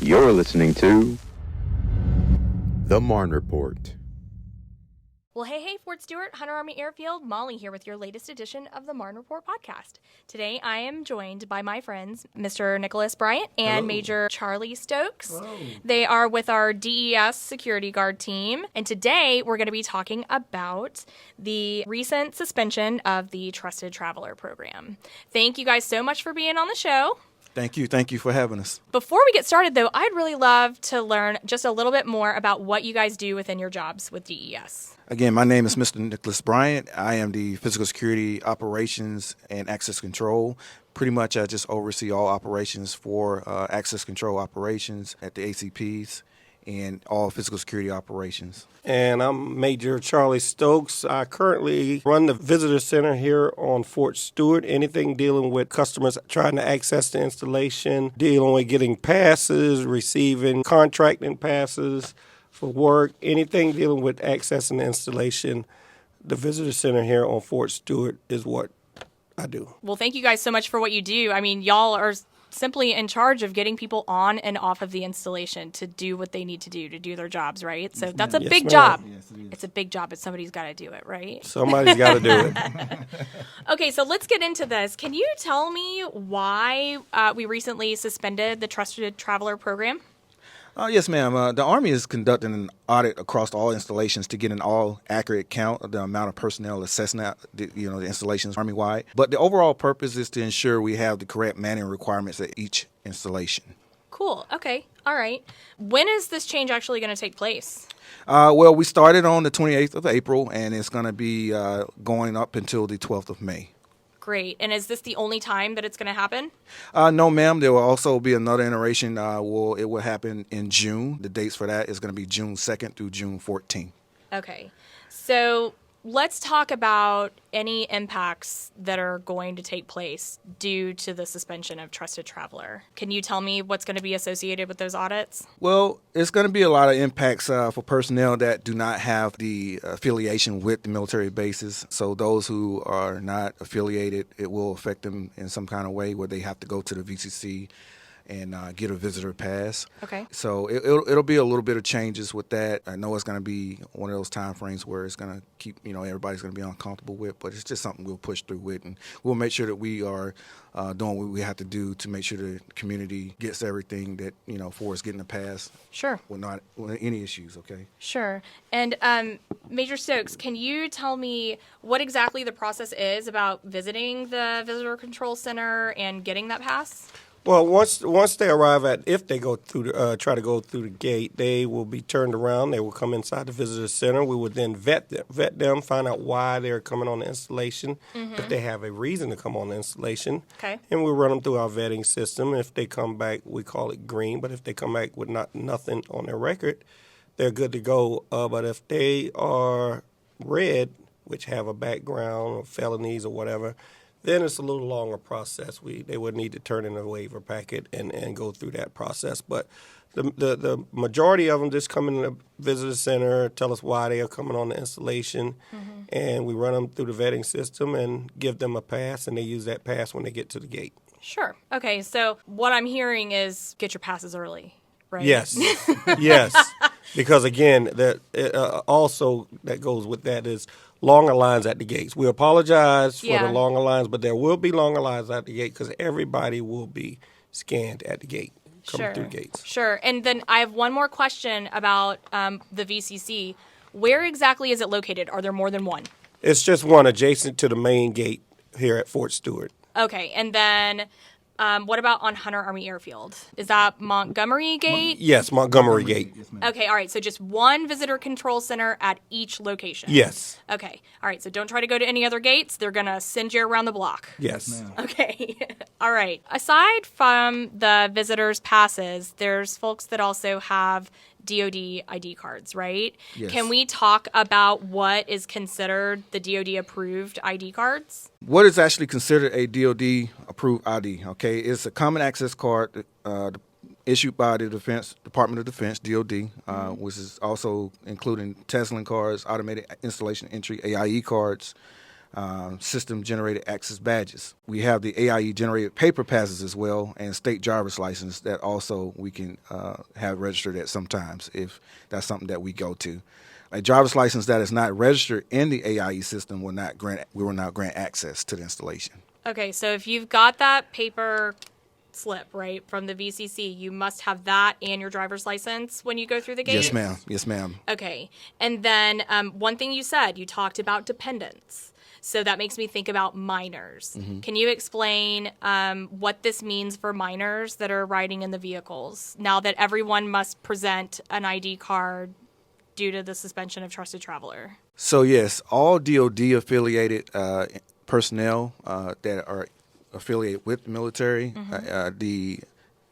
You're listening to The Marne Report. Well, hey, Fort Stewart, Hunter Army Airfield, Molly here with your latest edition of the Marne Report Podcast. Today, I am joined by my friends, Mr. Nicholas Bryant and Hello. Major Charlie Stokes. Hello. They are with our DES security guard team, and today we're going to be talking about the recent suspension of the Trusted Traveler program. Thank you guys so much for being on the show. Thank you for having us. Before we get started, though, I'd really love to learn just a little bit more about what you guys do within your jobs with DES. Again, my name is Mr. Nicholas Bryant. I am the Physical Security Operations and Access Control. Pretty much I just oversee all operations for access control operations at the ACPs and all physical security operations. And I'm Major Charlie Stokes. I currently run the visitor center here on Fort Stewart. Anything dealing with customers trying to access the installation, dealing with getting passes, receiving contracting passes for work, anything dealing with accessing the installation, the visitor center here on Fort Stewart is what I do. Well, thank you guys so much for what you do. I mean, y'all are simply in charge of getting people on and off of the installation to do what they need to do their jobs, right? So that's a big job. Yes, it is. It's a big job, but somebody's got to do it, right? Somebody's got to do it. Okay, so let's get into this. Can you tell me why we recently suspended the Trusted Traveler program? Yes, ma'am. The Army is conducting an audit across all installations to get an all-accurate count of the amount of personnel assessing the installations Army-wide. But the overall purpose is to ensure we have the correct manning requirements at each installation. Cool. Okay. All right. When is this change actually going to take place? Well, we started on the 28th of April, and it's going to be going up until the 12th of May. Great. And is this the only time that it's going to happen? No, ma'am. There will also be another iteration. It will happen in June. The dates for that is going to be June 2nd through June 14th. Okay. So let's talk about any impacts that are going to take place due to the suspension of Trusted Traveler. Can you tell me what's going to be associated with those audits? Well, it's going to be a lot of impacts for personnel that do not have the affiliation with the military bases. So those who are not affiliated, it will affect them in some kind of way where they have to go to the VCC and get a visitor pass. Okay. So it'll be a little bit of changes with that. I know it's going to be one of those time frames where it's going to keep, everybody's going to be uncomfortable with, but it's just something we'll push through with, and we'll make sure that we are doing what we have to do to make sure the community gets everything that, for us getting a pass. Sure. With any issues, okay? Sure. And Major Stokes, can you tell me what exactly the process is about visiting the Visitor Control Center and getting that pass? Well, once they arrive if they go through, try to go through the gate, they will be turned around. They will come inside the visitor center. We will then vet them, find out why they're coming on the installation, if they have a reason to come on the installation. Okay. And we run them through our vetting system. If they come back, we call it green. But if they come back with nothing on their record, they're good to go. But if they are red, which have a background or felonies or whatever, then it's a little longer process. They would need to turn in a waiver packet and go through that process. But the majority of them just come in the visitor center, tell us why they are coming on the installation, and we run them through the vetting system and give them a pass, and they use that pass when they get to the gate. Sure. Okay, so what I'm hearing is get your passes early, right? Yes, yes. Because, again, also that goes with that is longer lines at the gates. We apologize for the longer lines, but there will be longer lines at the gate because everybody will be scanned at the gate, coming through the gates. Sure. And then I have one more question about the VCC. Where exactly is it located? Are there more than one? It's just one adjacent to the main gate here at Fort Stewart. Okay. And then what about on Hunter Army Airfield? Is that Montgomery Gate? Yes, Montgomery Gate. Yes, Okay, all right. So just one visitor control center at each location? Yes. Okay. All right. So don't try to go to any other gates. They're going to send you around the block. Yes. Okay. All right. Aside from the visitors' passes, there's folks that also have DoD ID cards, right? Yes. Can we talk about what is considered the DoD-approved ID cards? What is actually considered a DoD-approved ID, okay? It's a common access card issued by the Department of Defense, DoD, which is also including Tesla cards, automated installation entry, AIE cards, system-generated access badges. We have the AIE-generated paper passes as well, and state driver's license that also we can have registered at sometimes if that's something that we go to. A driver's license that is not registered in the AIE system will not grant access to the installation. Okay, so if you've got that paper slip, right, from the VCC, you must have that and your driver's license when you go through the gate? Yes, ma'am. Yes, ma'am. Okay. And then one thing you said, you talked about dependents. So that makes me think about minors. Mm-hmm. Can you explain what this means for minors that are riding in the vehicles now that everyone must present an ID card due to the suspension of Trusted Traveler? So, yes, all DOD-affiliated personnel that are affiliated with the military, mm-hmm. The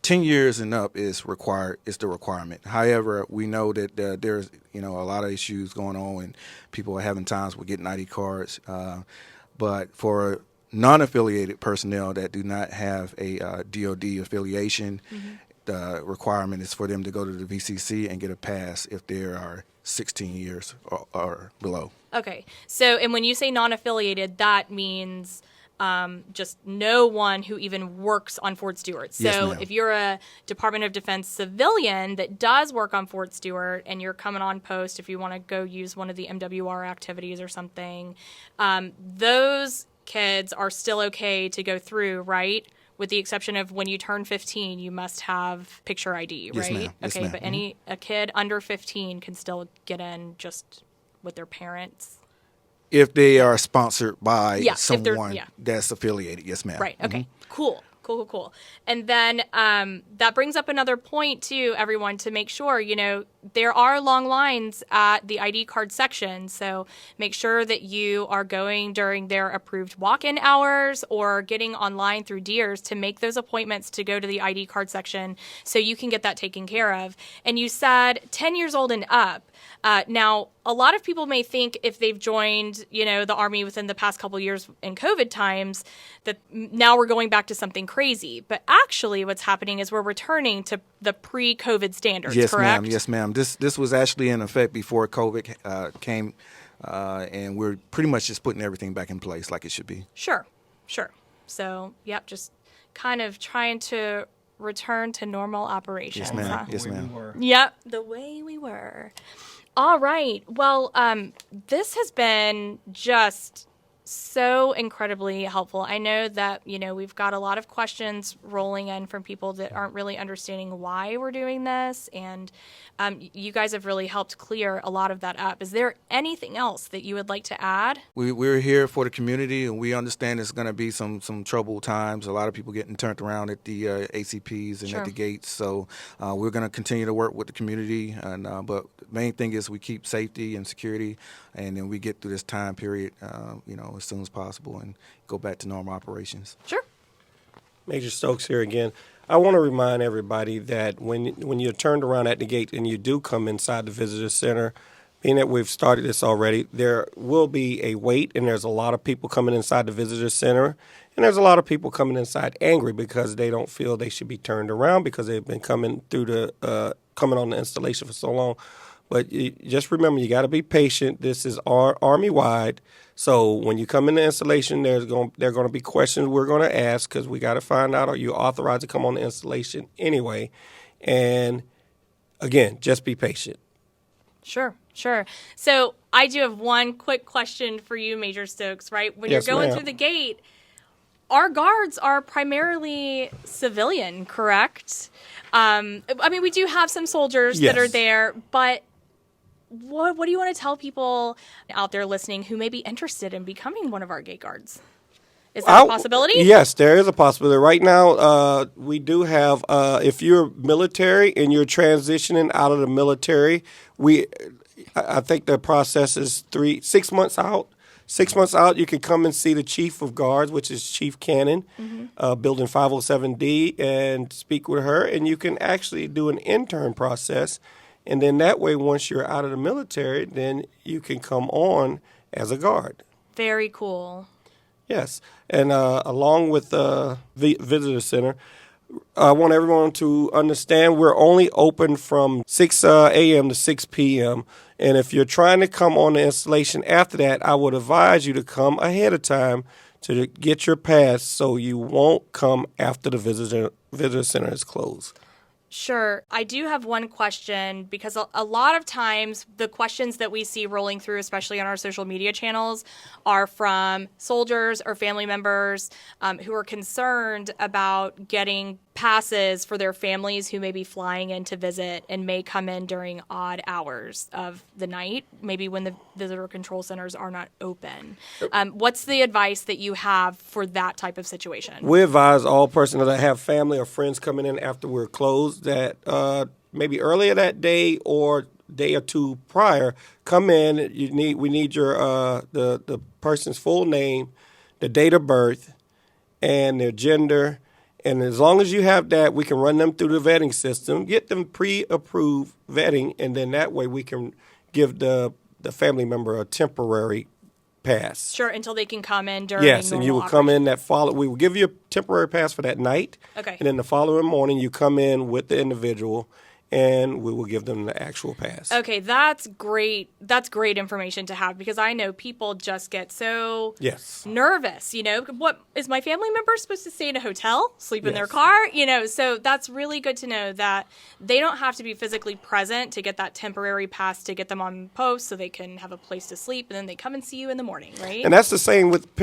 10 years and up is the requirement. However, we know that there's a lot of issues going on and people are having times with getting ID cards. But for non-affiliated personnel that do not have a DOD affiliation, mm-hmm. the requirement is for them to go to the VCC and get a pass if they are 16 years or below. Okay. So, and when you say non-affiliated, that means just no one who even works on Fort Stewart. So yes, if you're a Department of Defense civilian that does work on Fort Stewart and you're coming on post, if you want to go use one of the MWR activities or something, those kids are still okay to go through, right? With the exception of when you turn 15, you must have picture ID, right? Yes, ma'am. Yes, okay, ma'am. But a kid under 15 can still get in just with their parents. If they are sponsored by someone yeah. that's affiliated, yes, ma'am. Right, okay, mm-hmm. Cool. And then that brings up another point, too, everyone, to make sure, there are long lines at the ID card section. So make sure that you are going during their approved walk-in hours or getting online through Deers to make those appointments to go to the ID card section so you can get that taken care of. And you said 10 years old and up. Now, a lot of people may think if they've joined, the Army within the past couple of years in COVID times, that now we're going back to something crazy. But actually what's happening is we're returning to the pre-COVID standards, yes, correct? Yes, ma'am. This was actually in effect before COVID came, and we're pretty much just putting everything back in place like it should be. Sure. So, yep, just kind of trying to return to normal operations. Yes, ma'am. Huh? Yes, ma'am. Yep, the way we were. All right. Well, this has been just so incredibly helpful. I know that, we've got a lot of questions rolling in from people that aren't really understanding why we're doing this. And you guys have really helped clear a lot of that up. Is there anything else that you would like to add? We're here for the community, and we understand it's going to be some troubled times. A lot of people getting turned around at the ACPs and Sure. at the gates. So we're going to continue to work with the community. And but the main thing is we keep safety and security, and then we get through this time period, as soon as possible and go back to normal operations. Sure. Major Stokes here again. I want to remind everybody that when you're turned around at the gate and you do come inside the visitor center, being that we've started this already, there will be a wait, and there's a lot of people coming inside the visitor center, and there's a lot of people coming inside angry because they don't feel they should be turned around because they've been coming coming on the installation for so long. But just remember, you got to be patient. This is Army-wide. So when you come in the installation, there are going to be questions we're going to ask because we got to find out, are you authorized to come on the installation anyway? And, again, just be patient. Sure. So I do have one quick question for you, Major Stokes, right? When Yes, you're going ma'am. through the gate, our guards are primarily civilian, correct? We do have some soldiers Yes. that are there, but what do you want to tell people out there listening who may be interested in becoming one of our gate guards? Is that a possibility? Yes, there is a possibility. Right now, we do have, if you're military and you're transitioning out of the military, I think the process is 6 months out. 6 months out, you can come and see the Chief of Guards, which is Chief Cannon, Building 507D, and speak with her. And you can actually do an intern process. And then that way, once you're out of the military, then you can come on as a guard. Very cool. Yes. And along with the visitor center, I want everyone to understand we're only open from 6 a.m. to 6 p.m. And if you're trying to come on the installation after that, I would advise you to come ahead of time to get your pass so you won't come after the visitor center is closed. Sure. I do have one question because a lot of times the questions that we see rolling through, especially on our social media channels, are from soldiers or family members who are concerned about getting passes for their families who may be flying in to visit and may come in during odd hours of the night, maybe when the visitor control centers are not open. What's the advice that you have for that type of situation? We advise all personnel that have family or friends coming in after we're closed that maybe earlier that day or day or two prior, come in. We need your the person's full name, the date of birth, and their gender. And as long as you have that, we can run them through the vetting system, get them pre-approved vetting, and then that way we can give the family member a temporary pass. Sure, until they can come in during Yes, and you will come in operation. we will give you a temporary pass for that night. Okay. And then the following morning you come in with the individual and we will give them the actual pass. Okay, that's great. That's great information to have because I know people just get so nervous. What is my family member supposed to stay in a hotel, sleep in their car? So that's really good to know that they don't have to be physically present to get that temporary pass to get them on post so they can have a place to sleep and then they come and see you in the morning, right? And that's the same with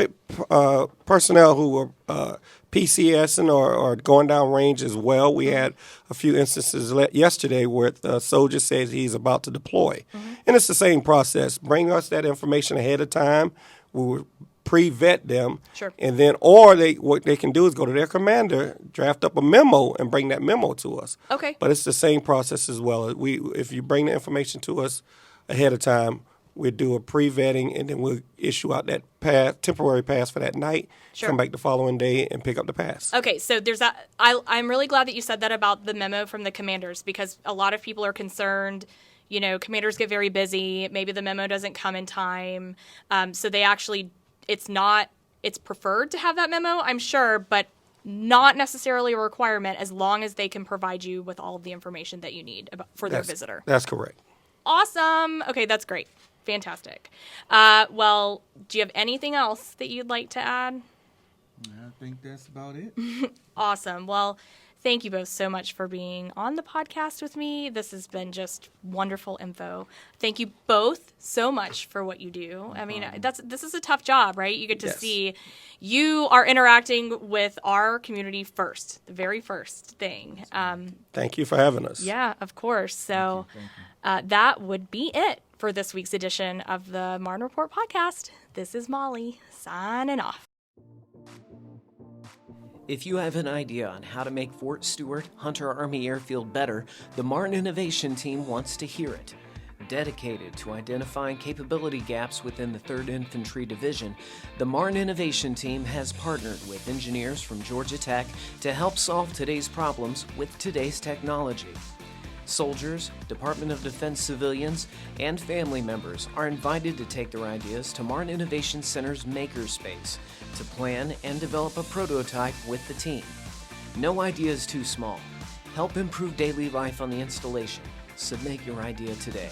personnel who are PCSing or going down range as well. We had a few instances yesterday where the soldier says he's about to deploy. And it's the same process. Bring us that information ahead of time. We will pre-vet them. Sure. And then, what they can do is go to their commander, draft up a memo, and bring that memo to us. Okay. But it's the same process as well. If you bring the information to us ahead of time, we'll do a pre-vetting, and then we'll issue out that temporary pass for that night. Sure. Come back the following day and pick up the pass. Okay, so there's that. I'm really glad that you said that about the memo from the commanders because a lot of people are concerned. Commanders get very busy. Maybe the memo doesn't come in time. So they actually, it's preferred to have that memo, I'm sure, but not necessarily a requirement as long as they can provide you with all of the information that you need for their visitor. That's correct. Awesome. Okay, that's great. Fantastic. Well, do you have anything else that you'd like to add? I think that's about it. Awesome. Well, thank you both so much for being on the podcast with me. This has been just wonderful info. Thank you both so much for what you do. I mean, this is a tough job, right? You get to see you are interacting with our community first, the very first thing. Thank you for having us. Yeah, of course. So that would be it for this week's edition of the Marne Report Podcast. This is Molly signing off. If you have an idea on how to make Fort Stewart Hunter Army Airfield better, the Marne Innovation Team wants to hear it. Dedicated to identifying capability gaps within the 3rd Infantry Division, the Marne Innovation Team has partnered with engineers from Georgia Tech to help solve today's problems with today's technology. Soldiers, Department of Defense civilians, and family members are invited to take their ideas to Marne Innovation Center's Makerspace to plan and develop a prototype with the team. No idea is too small. Help improve daily life on the installation. Submit your idea today.